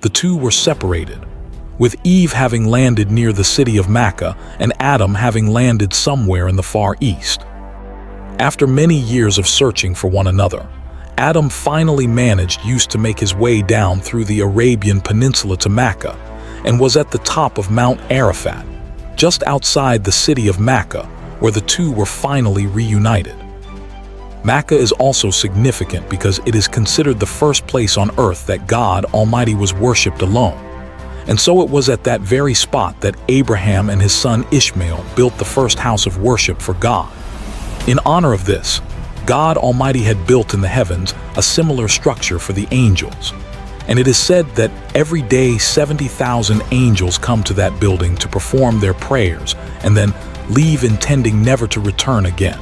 the two were separated, with Eve having landed near the city of Makkah and Adam having landed somewhere in the Far East. After many years of searching for one another, Adam finally managed to make his way down through the Arabian Peninsula to Makkah and was at the top of Mount Arafat, just outside the city of Makkah, where the two were finally reunited. Makkah is also significant because it is considered the first place on earth that God Almighty was worshipped alone. And so it was at that very spot that Abraham and his son Ishmael built the first house of worship for God. In honor of this, God Almighty had built in the heavens a similar structure for the angels. And it is said that every day 70,000 angels come to that building to perform their prayers and then leave intending never to return again.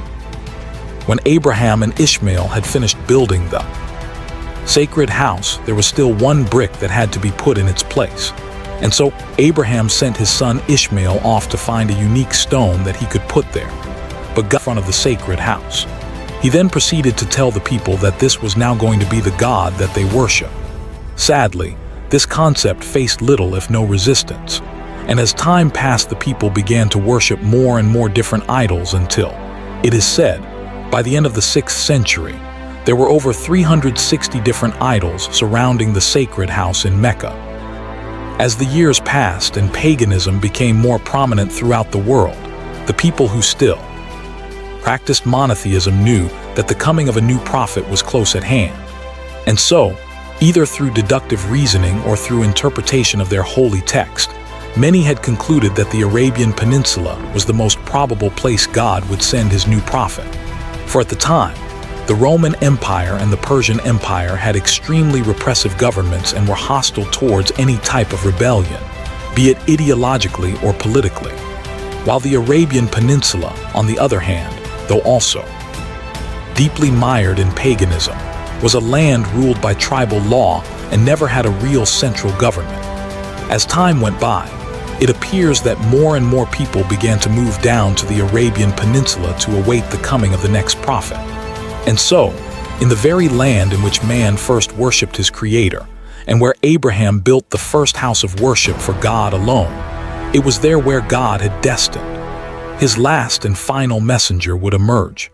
When Abraham and Ishmael had finished building the sacred house, there was still one brick that had to be put in its place. And so Abraham sent his son Ishmael off to find a unique stone that he could put there, but got in front of the sacred house. He then proceeded to tell the people that this was now going to be the God that they worship. Sadly, this concept faced little if no resistance, and as time passed the people began to worship more and more different idols until, it is said, by the end of the 6th century, there were over 360 different idols surrounding the sacred house in Mecca. As the years passed and paganism became more prominent throughout the world, the people who still practiced monotheism knew that the coming of a new prophet was close at hand. And so, either through deductive reasoning or through interpretation of their holy text, many had concluded that the Arabian Peninsula was the most probable place God would send his new prophet. For at the time, the Roman Empire and the Persian Empire had extremely repressive governments and were hostile towards any type of rebellion, be it ideologically or politically. While the Arabian Peninsula, on the other hand, though also deeply mired in paganism, was a land ruled by tribal law and never had a real central government. As time went by, it appears that more and more people began to move down to the Arabian Peninsula to await the coming of the next prophet. And so, in the very land in which man first worshipped his Creator, and where Abraham built the first house of worship for God alone, it was there where God had destined his last and final messenger would emerge.